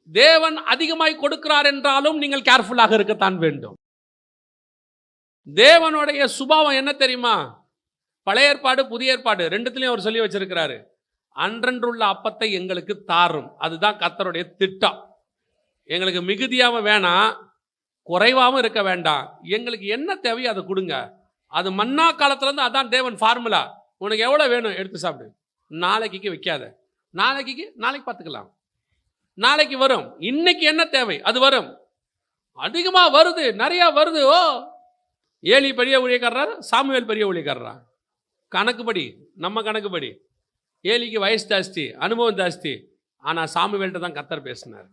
தேவன் அதிகமாய் கொடுக்கிறார் என்றாலும் நீங்கள் கேர்ஃபுல்லாக இருக்கத்தான் வேண்டும். தேவனுடைய சுபாவம் என்ன தெரியுமா? பழைய ஏற்பாடு புதிய ஏற்பாடு ரெண்டுத்திலையும் அவர் சொல்லி வச்சிருக்கிறாரு, அன்றன்றுள்ள அப்பத்தை எங்களுக்கு தாரும். அதுதான் கர்த்தருடைய திட்டம். எங்களுக்கு மிகுதியாகவும் வேணாம், குறைவாகவும் இருக்க வேண்டாம். எங்களுக்கு என்ன தேவையோ அதை கொடுங்க. அது மன்னா காலத்துலேருந்து அதான் தேவன் ஃபார்முலா. உனக்கு எவ்வளோ வேணும் எடுத்து சாப்பிடு, நாளைக்கு வைக்காத, நாளைக்கு பார்த்துக்கலாம், நாளைக்கு வரும். இன்னைக்கு என்ன தேவை அது வரும். அதிகமாக வருது, நிறையா வருது. ஓ, ஏலி பெரிய ஊழியக்காரரா, சாமுவேல் பெரிய ஊழியக்காரரா? கணக்குப்படி, நம்ம கணக்குப்படி ஏலிக்கு வயசு ஜாஸ்தி, அனுபவம் ஜாஸ்தி. ஆனால் சாமுவேல்கிட்ட தான் கர்த்தர் பேசினார்.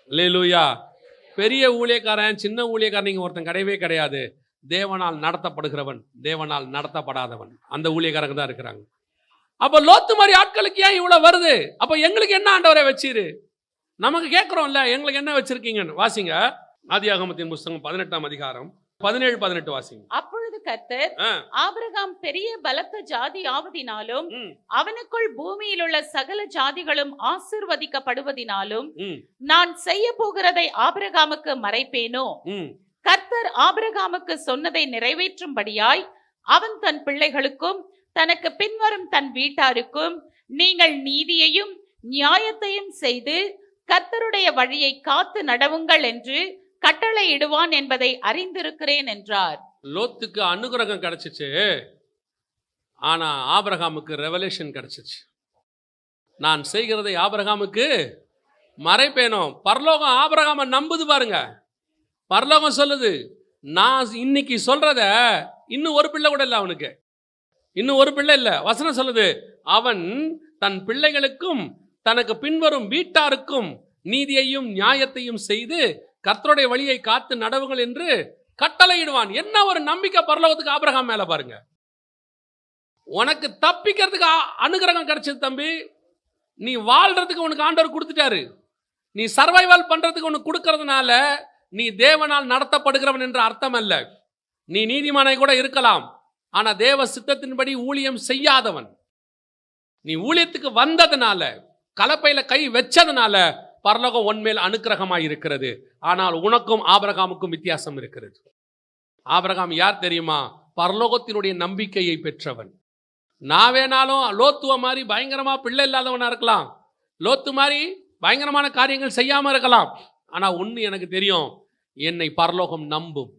அல்லேலூயா. பெரிய ஊழியக்காரன் சின்ன ஊழியக்காரன் நீங்கள் ஒருத்தன் கிடையவே கிடையாது. தேவனால் நடத்தப்படுகிறவன், தேவனால் நடத்தப்படாதவன், அந்த ஊழியக்காரங்க தான் இருக்கிறாங்க. அப்போ லோத்து மாதிரி ஆட்களுக்கு ஏன் இவ்வளோ வருது? அப்போ எங்களுக்கு என்ன ஆண்டவரை வச்சிரு? நமக்கு கேட்குறோம்ல, எங்களுக்கு என்ன வச்சிருக்கீங்கன்னு. வாசிங்க ஆதியாகமத்தின் புஸ்தகம் 18ஆம் அதிகாரம் 17-18 வாசிங்க. அப்பொழுது கர்த்தர் ஆபிரகாம் பெரிய பலத்த ஜாதி ஆவதினாலும் அவனுக்குள் பூமியில் உள்ள சகல ஜாதிகளும் ஆசீர்வதிக்கப்படுவதினாலும் நான் செய்ய போகிறதை ஆபிரகாமுக்கு மறைப்பேனோ? கர்த்தர் ஆபிரகாமுக்கு சொன்னதை நிறைவேற்றும்படியாய் அவன் தன் பிள்ளைகளுக்கும் தனக்கு பின்வரும் தன் வீட்டாருக்கும் நீங்கள் நீதியையும் நியாயத்தையும் செய்து கர்த்தருடைய வழியை காத்து நடவுங்கள் என்று கட்டளையிடுவான் என்பதை அறிந்திருக்கிறேன் என்றார். லோத்துக்கு அனுகிரகம் கிடைச்சிச்சு, ஆனா ஆபிரகாமுக்கு ரெவலேஷன் கிடைச்சிச்சு. நான் செய்கிறதை ஆபிரகாமுக்கு மறைப்பேனோ. பரலோகம் ஆபிரகாமை நம்புது பாருங்க. பரலோகம் சொல்லுது, நான் இன்னைக்கு சொல்றத இன்னும் ஒரு பிள்ளை கூட இல்லை, அவனுக்கு இன்னும் ஒரு பிள்ளை இல்லை. வசனம் சொல்லுது, அவன் தன் பிள்ளைகளுக்கும் தனக்கு பின்வரும் வீட்டாருக்கும் நீதியையும் நியாயத்தையும் செய்து கர்த்தருடைய வழியை காத்து நடவுங்கள் என்று கட்டளையிடுவான். என்ன ஒரு நம்பிக்கை பரலோகத்துக்கு ஆபிரகாம் மேல பாருங்க. உனக்கு தப்பிக்கிறதுக்கு அனுகிரகம் கிடைச்சது தம்பி. நீ வாழ்றதுக்கு உனக்கு ஆண்டவர் கொடுத்துட்டாரு. நீ சர்வைவல் பண்றதுக்கு உனக்கு கொடுக்கறதுனால நீ தேவனால் நடத்தப்படுகிறவன் என்ற அர்த்தம் அல்ல. நீ நீதிமானை கூட இருக்கலாம், ஆனா தேவ சித்தத்தின்படி ஊழியம் செய்யாதவன். நீ ஊழியத்துக்கு வந்ததுனால, கலப்பையில கை வச்சதுனால பரலோகம் உன்மேல் அனுக்கிரகமாய் இருக்கிறது. ஆனால் உனக்கும் ஆபிரகாமுக்கும் வித்தியாசம் இருக்கிறது. ஆபிரகாம் யார் தெரியுமா? பரலோகத்தினுடைய நம்பிக்கையை பெற்றவன். நான் வேணாலும் லோத்துவ மாதிரி பயங்கரமா பிள்ளை இல்லாதவனா இருக்கலாம், லோத்து மாதிரி பயங்கரமான காரியங்கள் செய்யாம இருக்கலாம். ஆனா ஒண்ணு எனக்கு தெரியும், என்னை பரலோகம் நம்பும்,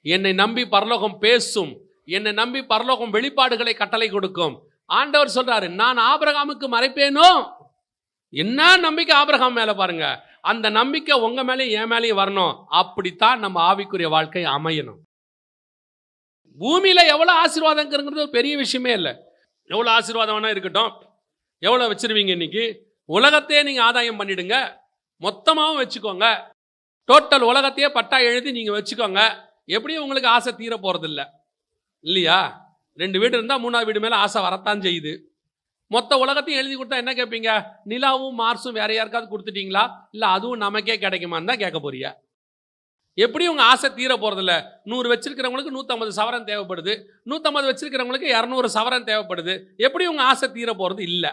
என்னை நம்பி பரலோகம் பேசும், என்னை நம்பி பரலோகம் வெளிப்பாடுகளை கட்டளை கொடுக்கும். ஆண்டவர் சொல்றாரு, நான் ஆபிரகாமுக்கு மறைப்பேனோ. என்ன நம்பிக்கை ஆபிரகாம் மேல பாருங்க. அந்த நம்பிக்கை உங்க மேலேயும் என் மேலேயும் வரணும். அப்படித்தான் நம்ம ஆவிக்குரிய வாழ்க்கை அமையணும். பூமியில எவ்வளவு ஆசீர்வாதங்கிறது பெரிய விஷயமே இல்லை. எவ்வளவு ஆசீர்வாதம் வேணா இருக்கட்டும், எவ்வளவு வச்சிருவீங்க இன்னைக்கு? உலகத்தையே நீங்க ஆதாயம் பண்ணிடுங்க, மொத்தமாகவும் வச்சுக்கோங்க. டோட்டல் உலகத்தையே பட்டா எழுதி நீங்க வச்சுக்கோங்க. எப்படியும் உங்களுக்கு ஆசை தீர போறது இல்லை, இல்லையா? 2 வீடு இருந்தா 3ஆவது வீடு மேல ஆசை வரத்தான் செய்யுது. மொத்த உலகத்தையும் எழுதி கொடுத்தா என்ன கேட்பீங்க? நிலாவும் மார்ஸும் வேற யாருக்காவது கொடுத்துட்டீங்களா, இல்லை அதுவும் நமக்கே கிடைக்குமான்னு தான் கேட்க போறீங்க. எப்படி உங்க ஆசை தீர போறதில்ல. 100 வச்சிருக்கிறவங்களுக்கு 150 சவரன் தேவைப்படுது, 150 வச்சிருக்கிறவங்களுக்கு 200 சவரன் தேவைப்படுது. எப்படி உங்க ஆசை தீர போறது இல்லை,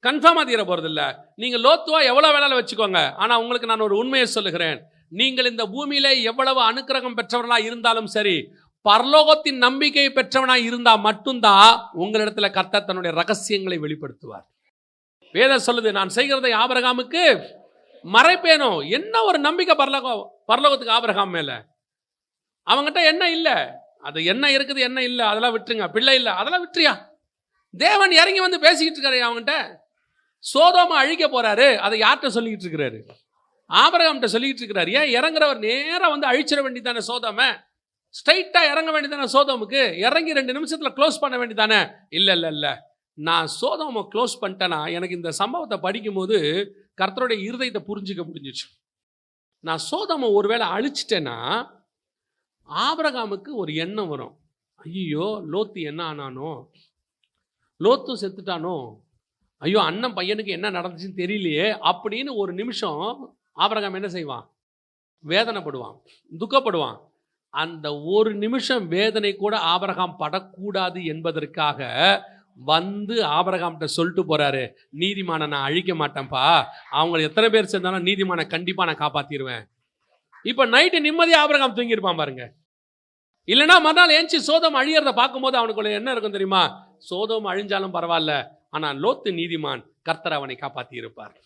கன்ஃபார்மா தீர போறது இல்லை. நீங்க லோத்துவா எவ்வளவு வேணாலும் வச்சுக்கோங்க. ஆனா உங்களுக்கு நான் ஒரு உண்மையை சொல்லுகிறேன், நீங்கள் இந்த பூமியில எவ்வளவு அனுக்கிரகம் பெற்றவர்களா இருந்தாலும் சரி, பரலோகத்தின் நம்பிக்கையை பெற்றவனாய் இருந்தா மட்டும்தான் உங்களிடத்துல கர்த்தர் தன்னுடைய ரகசியங்களை வெளிப்படுத்துவார். வேதம் சொல்லுது, நான் செய்கிறதை ஆபிரகாமுக்கு மறைப்பேனோ. என்ன ஒரு நம்பிக்கை பரலோகத்துக்கு ஆபிரகாம் மேல. அவங்ககிட்ட என்ன இல்லை, அது என்ன இருக்குது என்ன இல்லை அதெல்லாம் விட்டுருங்க. பிள்ளை இல்லை அதெல்லாம் விட்டுறியா? தேவன் இறங்கி வந்து பேசிக்கிட்டு இருக்காரு அவங்ககிட்ட. சோதோம அழிக்க போறாரு, அதை யார்கிட்ட சொல்லிக்கிட்டு இருக்கிறாரு? ஆபிரகாம்கிட்ட சொல்லிக்கிட்டு இருக்கிறாரு. ஏன் இறங்குறவர் நேரம் வந்து அழிச்சிட வேண்டியதானே சோதோம? ஸ்ட்ரைட்டா இறங்க வேண்டியதானே சோதோமுக்கு? இறங்கி 2 நிமிஷத்துல க்ளோஸ் பண்ண வேண்டியதானே? இல்ல இல்ல இல்ல, நான் சோதோமை க்ளோஸ் பண்ணிட்டேன்னா எனக்கு இந்த சம்பவத்தை படிக்கும் போது கர்த்தருடைய இருதயத்தை புரிஞ்சுக்க முடிஞ்சிச்சு. நான் சோதோமை ஒருவேளை அழிச்சிட்டேன்னா ஆபிரகாமுக்கு ஒரு எண்ணம் வரும், ஐயோ லோத்து என்ன ஆனானோ, லோத்து செத்துட்டானோ, ஐயோ அண்ணன் பையனுக்கு என்ன நடந்துச்சுன்னு தெரியலையே அப்படின்னு ஒரு நிமிஷம் ஆபிரகாம் என்ன செய்வான்? வேதனைப்படுவான், துக்கப்படுவான். அந்த ஒரு நிமிஷம் வேதனை கூட ஆபிரகாம் படக்கூடாது என்பதற்காக வந்து ஆபிரகாம்கிட்ட சொல்லிட்டு போறாரு, நீதிமானை நான் அழிக்க மாட்டேன்ப்பா, அவங்க எத்தனை பேர் சேர்ந்தாலும் நீதிமானை கண்டிப்பா நான் காப்பாத்திடுவேன். இப்ப நைட்டு நிம்மதியா ஆபிரகாம் தூங்கியிருப்பான் பாருங்க. இல்லைன்னா மறுநாள் ஏஞ்சி சோதோம் அழியறத பார்க்கும்போது அவனுக்குள்ள என்ன இருக்கும் தெரியுமா? சோதோம் அழிஞ்சாலும் பரவாயில்ல, ஆனா லோத்து நீதிமான், கர்த்தர் அவனை காப்பாத்தி இருப்பார்.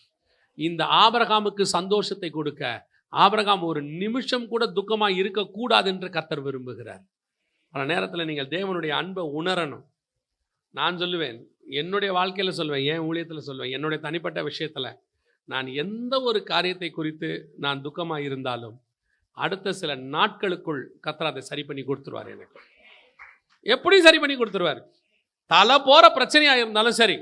இந்த ஆபிரகாமுக்கு சந்தோஷத்தை கொடுக்க, ஆபிரகாம் ஒரு நிமிஷம் கூட துக்கமா இருக்கக்கூடாது என்று கர்த்தர் விரும்புகிறார். பல நேரத்தில் நீங்கள் தேவனுடைய அன்பை உணரணும். நான் சொல்லுவேன், என்னுடைய வாழ்க்கையில் சொல்லுவேன், என் ஊழியத்தில் சொல்லுவேன், என்னுடைய தனிப்பட்ட விஷயத்தில் நான் எந்த ஒரு காரியத்தை குறித்து நான் துக்கமாக இருந்தாலும் அடுத்த சில நாட்களுக்குள் கர்த்தர் அதை சரி பண்ணி கொடுத்துருவார். எனக்கு எப்படி சரி பண்ணி கொடுத்துருவார்? தலை போகிற பிரச்சனையாக இருந்தாலும் சரி,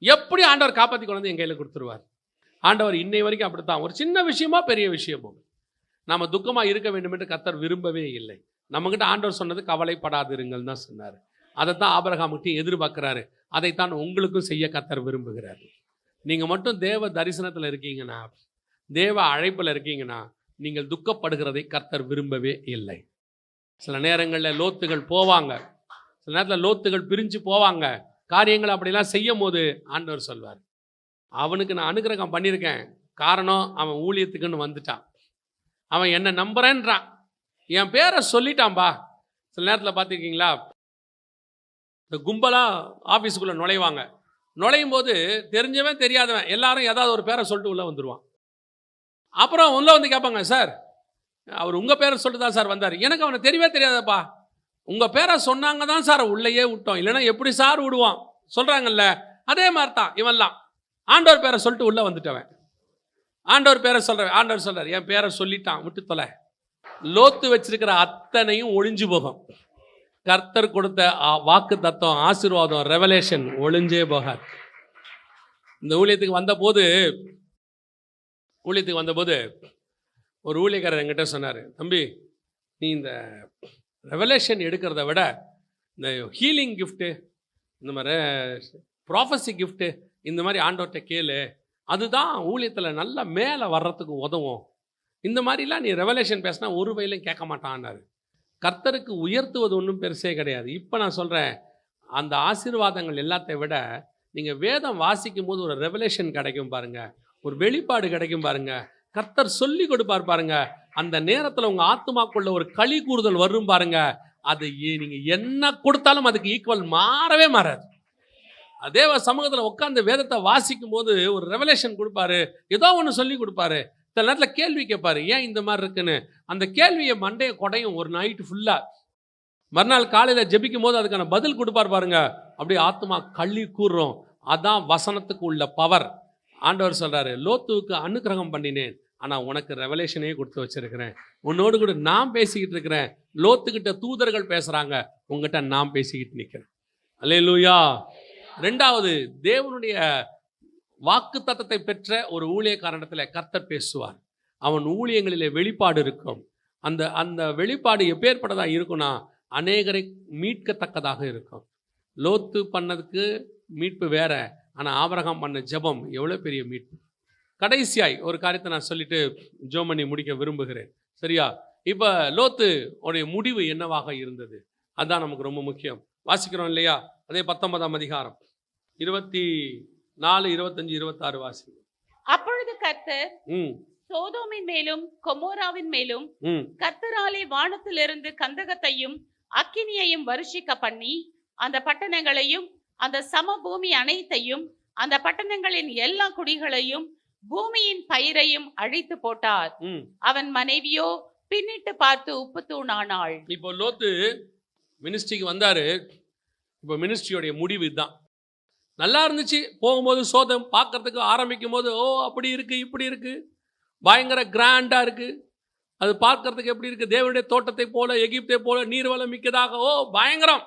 எப்படி ஆண்டவர் காப்பாற்றி கொண்டு வந்து என் கையில் கொடுத்துருவார். ஆண்டவர் இன்னை வரைக்கும் அப்படித்தான். ஒரு சின்ன விஷயமோ பெரிய விஷயமோ நாம் துக்கமாக இருக்க வேண்டும் என்று கர்த்தர் விரும்பவே இல்லை. நம்மகிட்ட ஆண்டவர் சொன்னது கவலைப்படாதிருங்கள் தான் சொன்னார். அதைத்தான் ஆபிரகாமுக்கு எதிர்பார்க்கிறாரு. அதைத்தான் உங்களுக்கும் செய்ய கர்த்தர் விரும்புகிறார். நீங்கள் மட்டும் தேவ தரிசனத்தில் இருக்கீங்கன்னா, தேவ அழைப்பில் இருக்கீங்கன்னா, நீங்கள் துக்கப்படுகிறதை கர்த்தர் விரும்பவே இல்லை. சில நேரங்களில் லோத்துகள் போவாங்க, சில நேரத்தில் லோத்துகள் பிரிஞ்சு போவாங்க. காரியங்கள் அப்படிலாம் செய்யும் போது ஆண்டவர் சொல்வார், அவனுக்கு நான் அனுக்கிரகம் பண்ணியிருக்கேன், காரணம் அவன் ஊழியத்துக்குன்னு வந்துட்டான், அவன் என்ன நம்புறேன்றான், என் பேரை சொல்லிட்டான்பா. சில நேரத்தில் பார்த்துருக்கீங்களா, இந்த கும்பலாக ஆஃபீஸுக்குள்ளே நுழைவாங்க. நுழையும் போது தெரிஞ்சவன் தெரியாதவன் எல்லாரும் ஏதாவது ஒரு பேரை சொல்லிட்டு உள்ளே வந்துடுவான். அப்புறம் உள்ளே வந்து கேட்பாங்க, சார் அவர் உங்கள் பேரை சொல்லிட்டு தான் சார் வந்தார், எனக்கு அவனை தெரியவே தெரியாதப்பா, உங்கள் பேரை சொன்னாங்க தான் சார் உள்ளேயே விட்டோம், இல்லைன்னா எப்படி சார் விடுவான் சொல்கிறாங்கல்ல. அதே மாதிரி தான் இவன்லாம் ஆண்டவர் பேரை சொல்லிட்டு உள்ளே வந்துட்டவன். ஆண்டவர் பேரை சொல்கிறேன், ஆண்டவர் சொல்கிறார் என் பேரை சொல்லிட்டான், விட்டு தொலை. லோத்து வச்சிருக்கிற அத்தனையும் ஒழிஞ்சு போகும். கர்த்தர் கொடுத்த வாக்கு தத்துவம், ஆசீர்வாதம், ரெவலேஷன் ஒளிஞ்சே போகாது. இந்த ஊழியத்துக்கு வந்தபோது ஒரு ஊழியக்காரர் என்கிட்ட சொன்னார், தம்பி நீ இந்த ரெவலேஷன் எடுக்கிறத விட இந்த ஹீலிங் கிஃப்ட்டு, இந்த மாதிரி ப்ராஃபஸி கிஃப்ட்டு, இந்த மாதிரி ஆண்டவர்கிட்ட கேளு, அதுதான் ஊழியத்தில் நல்லா மேலே வர்றதுக்கு உதவும். இந்த மாதிரிலாம் நீ ரெவலேஷன் பேசினா ஒரு வயலையும் கேட்க மாட்டான்னாரு. கர்த்தருக்கு உயர்த்துவது ஒன்றும் பெருசே கிடையாது. இப்போ நான் சொல்கிறேன், அந்த ஆசீர்வாதங்கள் எல்லாத்தையும் விட நீங்கள் வேதம் வாசிக்கும் போது ஒரு ரெவலேஷன் கிடைக்கும் பாருங்க, ஒரு வெளிப்பாடு கிடைக்கும் பாருங்க, கர்த்தர் சொல்லி கொடுப்பார் பாருங்க, அந்த நேரத்தில் உங்கள் ஆத்மாக்குள்ள ஒரு களி கூறுதல் வரும் பாருங்க, அது நீங்கள் என்ன கொடுத்தாலும் அதுக்கு ஈக்குவல் மாறவே மாறாது. அதே சமூகத்தில் உட்காந்து வேதத்தை வாசிக்கும் போது ஒரு ரெவலேஷன் கொடுப்பாரு, ஏதோ ஒன்று சொல்லி கொடுப்பாரு. சில நேரத்தில் கேள்வி கேட்பாரு, ஏன் இந்த மாதிரி இருக்குன்னு. அந்த கேள்வியை மண்டையை குடையும் ஒரு நைட்டு ஃபுல்லாக. மறுநாள் காலையில் ஜெபிக்கும் போது அதுக்கான பதில் கொடுப்பார் பாருங்க, அப்படியே ஆத்மா களி கூறுறோம். அதான் வசனத்துக்கு உள்ள பவர். ஆண்டவர் சொல்றாரு, லோத்துவுக்கு அனுக்கிரகம் பண்ணினேன், ஆனால் உனக்கு ரெவலேஷனே கொடுத்து வச்சிருக்கிறேன், உன்னோடு கூட நான் பேசிக்கிட்டு இருக்கிறேன். லோத்துக்கிட்ட தூதர்கள் பேசுகிறாங்க, உங்ககிட்ட நான் பேசிக்கிட்டு நிற்கிறேன். அல்லேலூயா. ரெண்டாவது, தேவனுடைய வாக்கு தத்தத்தை பெற்ற ஒரு ஊழியக்காரனிடத்தில் கர்த்தர் பேசுவார். அவன் ஊழியங்களிலே வெளிப்பாடு இருக்கும். அந்த வெளிப்பாடு எப்பேற்பட்டதாக இருக்குன்னா, அநேகரை மீட்கத்தக்கதாக இருக்கும். லோத்து பண்ணதுக்கு மீட்பு வேற, ஆனால் ஆபிரகாம் பண்ண ஜெபம் எவ்வளோ பெரிய மீட்பு. கடைசியாய் ஒரு காரியத்தை நான் சொல்லிட்டு ஜெபம் பண்ணி முடிக்க விரும்புகிறேன், சரியா? இப்போ லோத்து உடைய முடிவு என்னவாக இருந்தது, அதுதான் நமக்கு ரொம்ப முக்கியம். வாசிக்கிறோம் இல்லையா? அதே 19ஆம் அதிகாரம் 24, 25, 26 வாசி. அப்பொழுது கர்த்தர் சோதோமின் மேலும் கொமோராவின் மேலும் கர்த்தராலே வானத்திலிருந்து கந்தகத்தையும் அக்கினியையும் வருஷிக்க பண்ணி, அந்த பட்டணங்களையும் அந்த சமபூமி அனைத்தையும் அந்த பட்டணங்களின் எல்லா குடிகளையும் பூமியின் பயிரையும் அழித்து போட்டார். அவன் மனைவியோ பின்னிட்டு பார்த்து உப்பு தூணானாள். இப்போ லோத்து மினிஸ்ட்ரிக்கு வந்தாரு. இப்போ மினிஸ்ட்ரியோடைய முடிவு தான். நல்லா இருந்துச்சு. போகும்போது சோதம் பார்க்கறதுக்கு ஆரம்பிக்கும் போது, ஓ அப்படி இருக்கு இப்படி இருக்கு, பயங்கர கிராண்டா இருக்கு, அது பார்க்கறதுக்கு எப்படி இருக்கு, தேவனுடைய தோட்டத்தை போல எகிப்தை போல நீர்வளம் மிக்கதாக, ஓ பயங்கரம்.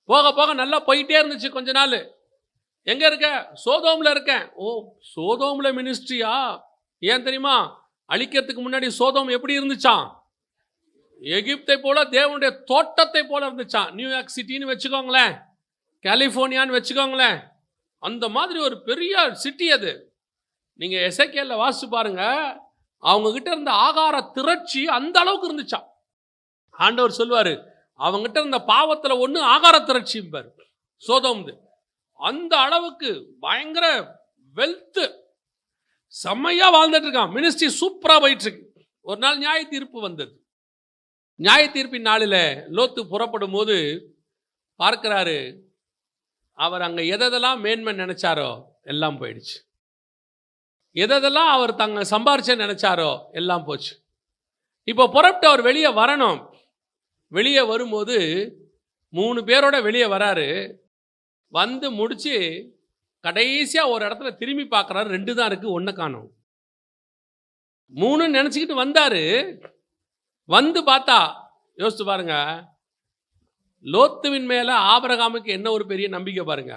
போக போக நல்லா போயிட்டே இருந்துச்சு. கொஞ்ச நாள் எங்க இருக்க, சோதோம்ல இருக்கேன். ஓ சோதோம்ல மினிஸ்ட்ரியா? ஏன் தெரியுமா? அழிக்கிறதுக்கு முன்னாடி சோதோம் எப்படி இருந்துச்சான்? எகிப்தை போல தேவனுடைய தோட்டத்தை போல இருந்துச்சான். நியூயார்க் சிட்டின்னு வச்சுக்கோங்களேன், கலிஃபோர்னியான்னு வச்சுக்கோங்களேன், அந்த மாதிரி ஒரு பெரிய சிட்டி அது. நீங்கள் எசேக்கியேல்ல வாசிச்சு பாருங்க, அவங்க கிட்ட இருந்த ஆகார திரட்சி அந்த அளவுக்கு இருந்துச்சான். ஆண்டவர் சொல்வாரு, அவங்ககிட்ட இருந்த பாவத்தில் ஒன்று ஆகார திரட்சிம்பார். சோதோம். அந்த அளவுக்கு பயங்கர வெல்த், செம்மையா வாழ்ந்துட்டு இருக்கான். மினிஸ்ட்ரி சூப்பரா போயிட்டு இருக்கு. ஒரு நாள் நியாய தீர்ப்பு வந்தது. நியாய தீர்ப்பின் நாளில் லோத்து புறப்படும் போது பார்க்கிறாரு, அவர் அங்க எதெல்லாம் மேன்மை நினைச்சாரோ எல்லாம் போயிடுச்சு. எதெல்லாம் அவர் தங்க சம்பாரிச்ச நினைச்சாரோ எல்லாம் போச்சு. இப்போ புறப்பட்டு அவர் வெளியே வரணும். வெளியே வரும்போது 3 பேரோட வெளியே வராரு. வந்து முடிச்சு கடைசியா ஒரு இடத்துல திரும்பி பார்க்கறாரு, 2 தான் இருக்கு, 1 காணோம். 3 நினைச்சுக்கிட்டு வந்தாரு. வந்து பார்த்தா, யோசிச்சு பாருங்க, லோத்துவின் மேல ஆபிரகாமுக்கு என்ன ஒரு பெரிய நம்பிக்கை பாருங்க.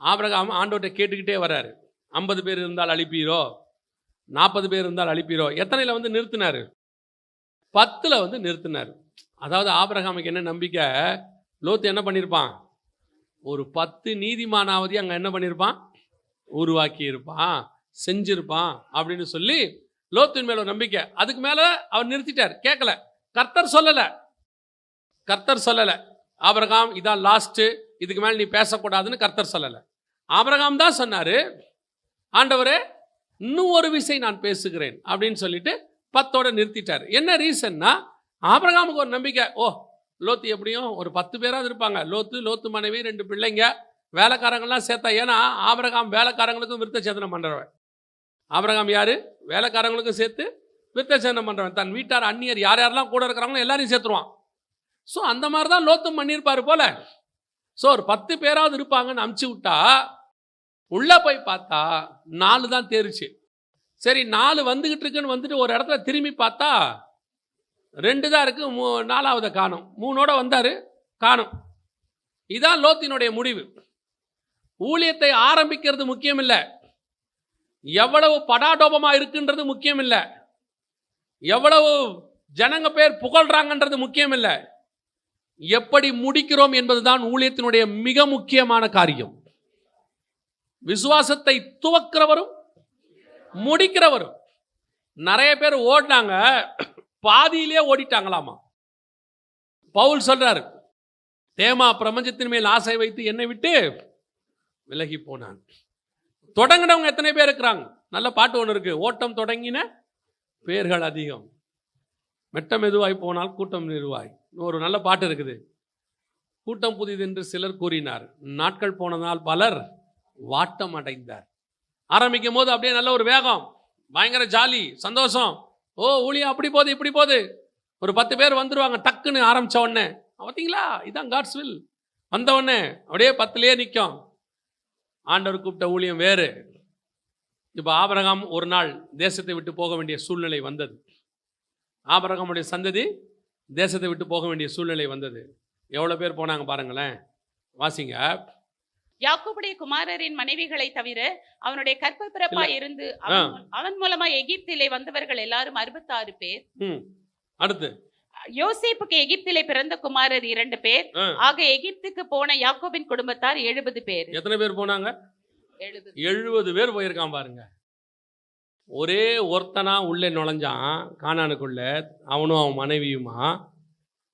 ஆபிரகாம் ஆண்டவர்கிட்ட கேட்டுக்கிட்டே வராரு, 50 பேர் இருந்தால் அழிப்பீரோ, 40 பேர் இருந்தால் அழிப்பீரோ. எத்தனையில வந்து நிறுத்தினாரு? 10ல் வந்து நிறுத்தினார். அதாவது ஆபிரகாமுக்கு என்ன நம்பிக்கை, லோத்து என்ன பண்ணியிருப்பான், ஒரு 10 நீதிமானாவதி அங்கே என்ன பண்ணியிருப்பான், உருவாக்கி இருப்பான், செஞ்சிருப்பான் அப்படின்னு சொல்லி லோத்தின் மேல ஒரு நம்பிக்கை. அதுக்கு மேலே அவர் நிறுத்திட்டார், கேட்கல. கர்த்தர் சொல்லலை ஆபிரகாம் இதான் லாஸ்ட்டு, இதுக்கு மேலே நீ பேசக்கூடாதுன்னு கர்த்தர் சொல்லலை. ஆபிரகாம் தான் சொன்னார், ஆண்டவரே இன்னும் ஒரு விசை நான் பேசுகிறேன் அப்படின்னு சொல்லிட்டு 10ஓட நிறுத்திட்டார். என்ன ரீசன்னா, ஆபிரகாமுக்கு ஒரு நம்பிக்கை, ஓ லோத்து எப்படியும் ஒரு 10 பேராவது இருப்பாங்க. லோத்து மனைவி 2 பிள்ளைங்க, வேலைக்காரங்கள்லாம் சேர்த்தா. ஏன்னா ஆபிரகாம் வேலைக்காரங்களுக்கும் விருத்த சேதனம் பண்ணுறவன். ஆபிரகாம் யாரு? வேலைக்காரங்களுக்கும் சேர்த்து விருத்த சேதனம் பண்ணுறவன். தன் வீட்டார் அந்நியர் யார் யாரெல்லாம் கூட இருக்கிறாங்களோ எல்லாரையும் சேர்த்துருவான். ஸோ அந்த மாதிரி தான் லோத்தும் பண்ணியிருப்பாரு போல. ஸோ ஒரு 10 பேராவது இருப்பாங்கன்னு அமுச்சு விட்டா, உள்ளே போய் பார்த்தா 4 தான் தேறிச்சு. சரி 4 வந்துகிட்டு இருக்குன்னு வந்துட்டு ஒரு இடத்துல திரும்பி பார்த்தா 2 தான் இருக்கு, 4ஆவதை காணும். 3ஓட வந்தாரு, காணும். இதான் லோத்தினுடைய முடிவு. ஊழியத்தை ஆரம்பிக்கிறது முக்கியம் இல்லை, எவ்வளவு படாடோபமா இருக்குன்றது முக்கியம் இல்லை, எவ்வளவு ஜனங்க பேர் புகழ்றாங்கன்றது முக்கியம் இல்லை, எப்படி முடிக்கிறோம் என்பதுதான் ஊழியத்தினுடைய மிக முக்கியமான காரியம். விசுவாசத்தை துவக்கிறவரும் முடிக்கிறவரும். நிறைய பேர் ஓடினாங்க, பாதியிலே ஓடிட்டாங்களாமா. பவுல் சொல்றாரு, தேமா பிரபஞ்சத்தின் மேல் ஆசை வைத்து என்னை விட்டு விலகி போனான். தொடங்கினவங்க எத்தனை பேர் இருக்கிறாங்க? நல்ல பாட்டு ஒன்று இருக்கு, ஓட்டம் தொடங்கின பேர்கள் அதிகம், மெட்டம் மெதுவாய் போனால் கூட்டம் நிறுவாய். ஒரு நல்ல பாட்டு இருக்குது. கூட்டம் புதிது என்று சிலர் கூறினார், நாட்கள் போனதால் பலர் வாட்டம் அடைந்தார். ஆரம்பிக்கும் போது அப்படியே நல்ல ஒரு வேகம், பயங்கர ஜாலி, சந்தோஷம். ஓ ஊழியம் அப்படி போகுது இப்படி போகுது. ஒரு 10 பேர் வந்துடுவாங்க டக்குன்னு ஆரம்பித்த உடனே. பார்த்தீங்களா, இதான் காட்ஸ் வில். வந்த உடனே அப்படியே 10லேயே நிற்கும். ஆண்டவர் கூப்பிட்ட ஊழியம் வேறு. இப்போ ஆபிரகாம் ஒரு நாள் தேசத்தை விட்டு போக வேண்டிய சூழ்நிலை வந்தது. ஆபிரகாமுடைய சந்ததி தேசத்தை விட்டு போக வேண்டிய சூழ்நிலை வந்தது. எவ்வளோ பேர் போனாங்க பாருங்களேன், வாசிங்க. யாக்கோபுடைய குமாரரின் மனைவிகளை தவிர அவனுடைய கற்பப்பிறப்பாய் இருந்து அவன் மூலமா எகிப்திலே வந்தவர்கள் எல்லாரும் 66 பேர். அடுத்து யோசேப்புக்கு எகிப்திலே பிறந்த குமாரர் 2 பேர். ஆக எகிப்துக்கு போன யாக்கோபின் குடும்பத்தார் 70 பேர். எத்தனை பேர் போனாங்க? 70 பேர் போயிருக்கான் பாருங்க. ஒரே ஒருத்தனா உள்ளே நுழைஞ்சான் கானானுக்குள்ள, அவனும் அவன் மனைவியுமா.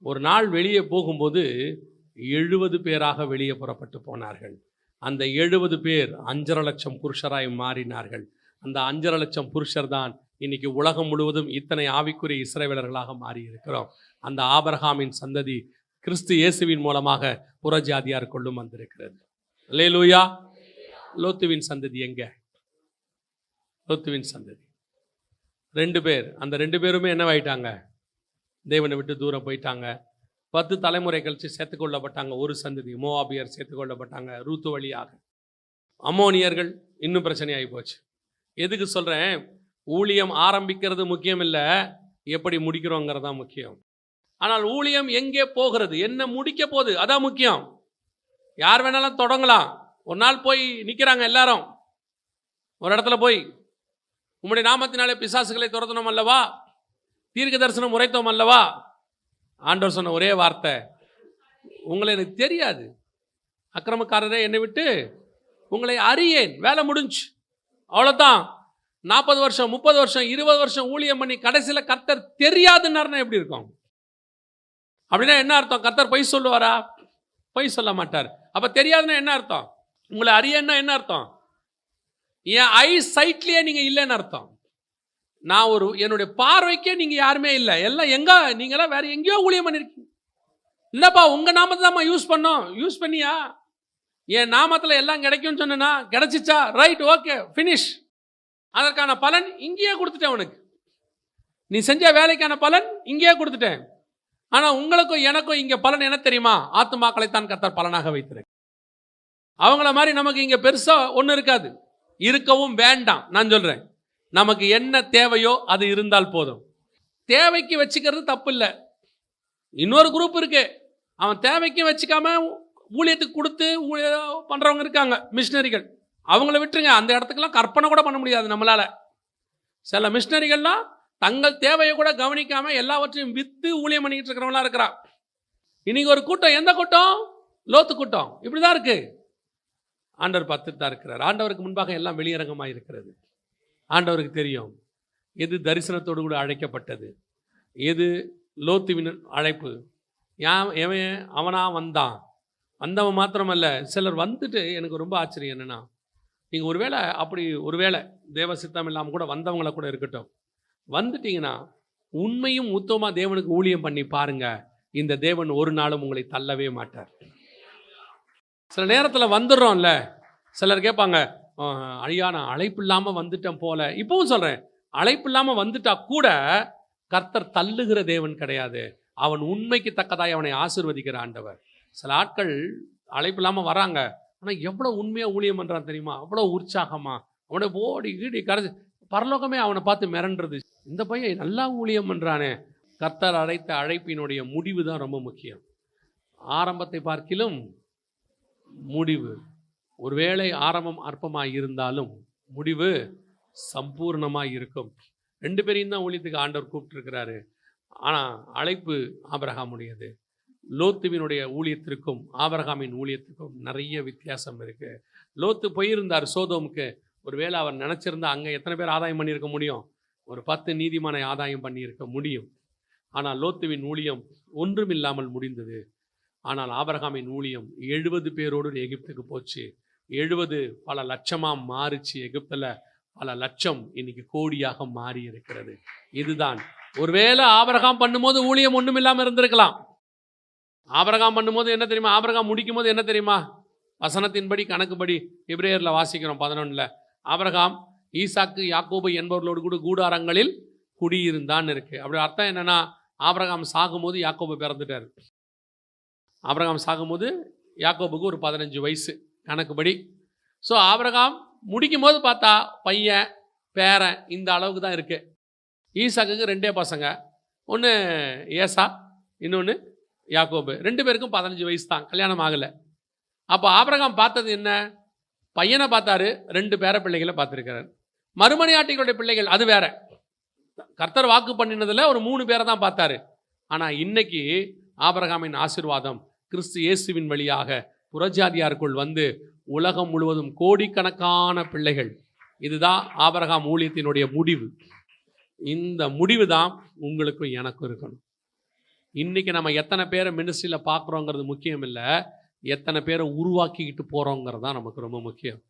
ஒரு நாள் வெளியே போகும்போது 70 பேராக வெளியே புறப்பட்டு போனார்கள். அந்த 70 பேர் 5.5 லட்சம் புருஷராய் மாறினார்கள். அந்த 5.5 லட்சம் புருஷர் தான் இன்னைக்கு உலகம் முழுவதும் இத்தனை ஆவிக்குரிய இஸ்ரவேலர்களாக மாறி இருக்கிறோம். அந்த ஆபிரகாமின் சந்ததி கிறிஸ்து இயேசுவின் மூலமாக புறஜாதியார் கொள்ளும் வந்திருக்கிறது. அல்லேலூயா. லோத்துவின் சந்ததி எங்க? லோத்துவின் சந்ததி 2 பேர். அந்த 2 பேருமே என்னவாயிட்டாங்க? தேவனை விட்டு தூரம் போயிட்டாங்க. 10 தலைமுறை கழிச்சு சேர்த்துக்கொள்ளப்பட்டாங்க. ஒரு சந்ததி மோவாபியர் சேர்த்துக்கொள்ளப்பட்டாங்க ரூத்து வழியாக. அம்மோனியர்கள் இன்னும் பிரச்சனையாகி போச்சு. எதுக்கு சொல்கிறேன்? ஊழியம் ஆரம்பிக்கிறது முக்கியம் இல்லை, எப்படி முடிக்கிறோங்கிறது தான் முக்கியம். ஆனால் ஊழியம் எங்கே போகிறது, என்ன முடிக்க போகுது, அதான் முக்கியம். யார் வேணாலும் தொடங்கலாம். ஒரு நாள் போய் நிற்கிறாங்க எல்லாரும் ஒரு இடத்துல போய், உம்முடைய நாமத்தினாலே பிசாசுகளை துரத்தணும் அல்லவா, தீர்க்க தரிசனம் உரைத்தோம் அல்லவா. ஆண்டவர் சொன்ன ஒரே வார்த்தை, உங்களை எனக்கு தெரியாது, அக்கிரமக்காரரே என்னை விட்டு உங்களை அறியேன். வேலை முடிஞ்சு, அவ்வளோதான். 40 வருஷம் 30 வருஷம் 20 வருஷம் ஊழியம் பண்ணி கடைசியில் கர்த்தர் தெரியாதுன்னாருன்னா எப்படி இருக்கும்? அப்படின்னா என்ன அர்த்தம்? கர்த்தர் பொய் சொல்லுவாரா? பொய் சொல்ல மாட்டார். அப்போ தெரியாதுன்னா என்ன அர்த்தம்? உங்களை அறியன்னா என்ன அர்த்தம்? என் ஐ சைட்லேயே நீங்கள் இல்லைன்னு அர்த்தம். நான் என்னுடைய பார்வைக்கே நீங்கள் யாருமே இல்லை. எல்லாம் நீங்களாம் வேற எங்கேயோ ஊழியம் பண்ணியிருக்கீங்க. இல்லைப்பா, உங்கள் நாமத்தை தான் யூஸ் பண்ணோம். யூஸ் பண்ணியா? என் நாமத்தில் எல்லாம் கிடைக்கும்னு சொன்னா கிடைச்சிச்சா? Right, okay, finish. அதற்கான பலன் இங்கேயே கொடுத்துட்டேன் உனக்கு. நீ செஞ்ச வேலைக்கான பலன் இங்கேயே கொடுத்துட்டேன். ஆனால் உங்களுக்கும் எனக்கும் இங்கே பலன் என்ன தெரியுமா? ஆத்துமாக்களைத்தான் கர்த்தர் பலனாக வைத்திருக்கு. அவங்கள மாதிரி நமக்கு இங்கே பெருசாக ஒன்றும் இருக்காது, இருக்கவும் வேண்டாம். நான் சொல்கிறேன், நமக்கு என்ன தேவையோ அது இருந்தால் போதும். தேவைக்கு வச்சுக்கிறது தப்பு இல்லை. இன்னொரு குரூப் இருக்கு, அவன் தேவைக்கு வச்சுக்காம ஊழியத்துக்கு கொடுத்து பண்ணுறவங்க இருக்காங்க, மிஷினரிகள். அவங்கள விட்டுருங்க, அந்த இடத்துக்கெல்லாம் கற்பனை கூட பண்ண முடியாது நம்மளால். சில மிஷினரிகள்லாம் தங்கள் தேவையை கூட கவனிக்காம எல்லாவற்றையும் விற்று ஊழியம் பண்ணிக்கிட்டு இருக்கிறவங்களா இருக்கிறா. இன்னைக்கு ஒரு கூட்டம், எந்த கூட்டம்? லோத்து கூட்டம். இப்படி தான் இருக்கு. ஆண்டவர் பார்த்துட்டு தான் இருக்கிறார். ஆண்டவருக்கு முன்பாக எல்லாம் வெளியரங்கமாக இருக்கிறது. ஆண்டவருக்கு தெரியும் எது தரிசனத்தோடு கூட அழைக்கப்பட்டது, எது லோத்துவின் அழைப்பு. அவனா வந்தவன் மாத்திரமல்ல, சிலர் வந்துட்டு எனக்கு ரொம்ப ஆச்சரியம் என்னென்னா, நீங்கள் ஒருவேளை தேவ சித்தம் இல்லாமல் கூட வந்தவங்கள கூட இருக்கட்டும், வந்துட்டீங்கன்னா உண்மையும் உத்தமமாக தேவனுக்கு ஊழியம் பண்ணி பாருங்க, இந்த தேவன் ஒரு நாளும் உங்களை தள்ளவே மாட்டார். சில நேரத்தில் வந்துடுறோம்ல, சிலர் கேட்பாங்க, ஐயா நான் அழைப்பு இல்லாமல் வந்துட்டேன் போல. இப்பவும் சொல்கிறேன், அழைப்பு இல்லாமல் வந்துட்டா கூட கர்த்தர் தள்ளுகிற தேவன் கிடையாது. அவன் உண்மைக்கு தக்கதாய் அவனை ஆசீர்வதிக்கிற ஆண்டவர். சில ஆட்கள் அழைப்பு இல்லாமல் வராங்க, ஆனால் எவ்வளோ உண்மையாக ஊழியம் பண்ணுறான் தெரியுமா? அவ்வளோ உற்சாகமா அவனை ஓடி கீடி கரைச்சி பரலோகமே அவனை பார்த்து மிரண்டுறது. இந்த பையன் நல்லா ஊழியம் பண்ணுறானே. கர்த்தர் அழைத்த அழைப்பினுடைய முடிவு தான் ரொம்ப முக்கியம். ஆரம்பத்தை பார்க்கிலும் முடிவு. ஒருவேளை ஆரம்பம் அற்பமாக இருந்தாலும் முடிவு சம்பூர்ணமாக இருக்கும். 2 பேரையும் தான் ஊழியத்துக்கு ஆண்டவர் கூப்பிட்டுருக்கிறாரு. ஆனால் அழைப்பு ஆபிரகாமுடையது. லோத்துவினுடைய ஊழியத்திற்கும் ஆபிரகாமின் ஊழியத்துக்கும் நிறைய வித்தியாசம் இருக்குது. லோத்து போயிருந்தார் சோதோமுக்கு. ஒருவேளை அவர் நினச்சிருந்தா அங்கே எத்தனை பேர் ஆதாயம் பண்ணியிருக்க முடியும்? ஒரு 10 நீதிமானை ஆதாயம் பண்ணியிருக்க முடியும். ஆனால் லோத்துவின் ஊழியம் ஒன்றும் இல்லாமல் முடிந்தது. ஆனால் ஆபிரகாமின் ஊழியம் 70 பேரோடு எகிப்துக்கு போச்சு. 70 பல லட்சமாக மாறிச்சு. எகிப்தில் பல லட்சம் இன்னைக்கு கோடியாக மாறி இருக்கிறது. இதுதான். ஒருவேளை ஆபிரகாம் பண்ணும்போது ஊழியம் ஒன்றும் இல்லாமல் இருந்திருக்கலாம். ஆபிரகாம் பண்ணும்போது என்ன தெரியுமா? ஆபிரகாம் முடிக்கும் போது என்ன தெரியுமா? வசனத்தின்படி கணக்குப்படி எபிரேயரில் வாசிக்கிறோம் 11. ஆபிரகாம் ஈசாக்கு யாக்கோபு என்பவர்களோடு கூட கூடாரங்களில் குடியிருந்தான்னு இருக்கு. அப்படி அர்த்தம் என்னன்னா, ஆபிரகாம் சாகும்போது யாக்கோபு பிறந்துட்டார். ஆபிரகாம் சாகும்போது யாக்கோபுக்கு ஒரு 15 வயசு கணக்குப்படி. ஸோ ஆபிரகாம் முடிக்கும் போது பார்த்தா பையன் பேரன் இந்த அளவுக்கு தான் இருக்குது. ஈசாக்குக்கு 2 பசங்க, ஒன்று ஏசா, இன்னொன்று யாக்கோபு. 2 பேருக்கும் 15 வயசு தான், கல்யாணம் ஆகலை. அப்போ ஆபிரகாம் பார்த்தது என்ன? பையனை பார்த்தாரு, 2 பேர பிள்ளைகளை பார்த்துருக்கிறார். மறுமனையாட்டிகளுடைய பிள்ளைகள் அது வேற. கர்த்தர் வாக்கு பண்ணினதில் ஒரு 3 பேரை தான் பார்த்தாரு. ஆனால் இன்னைக்கு ஆபிரகாமின் ஆசீர்வாதம் கிறிஸ்து இயேசுவின் வழியாக புறஜாதியாருக்குள் வந்து உலகம் முழுவதும் கோடிக்கணக்கான பிள்ளைகள். இதுதான் ஆபிரகாம் ஊழியத்தினுடைய முடிவு. இந்த முடிவு தான் உங்களுக்கும் எனக்கும் இருக்கணும். இன்னைக்கு நம்ம எத்தனை பேரை மினிஸ்ட்ரியில் பார்க்குறோங்கிறது முக்கியம் இல்லை, எத்தனை பேரை உருவாக்கிக்கிட்டு போகிறோங்கிறது தான் நமக்கு ரொம்ப முக்கியம்.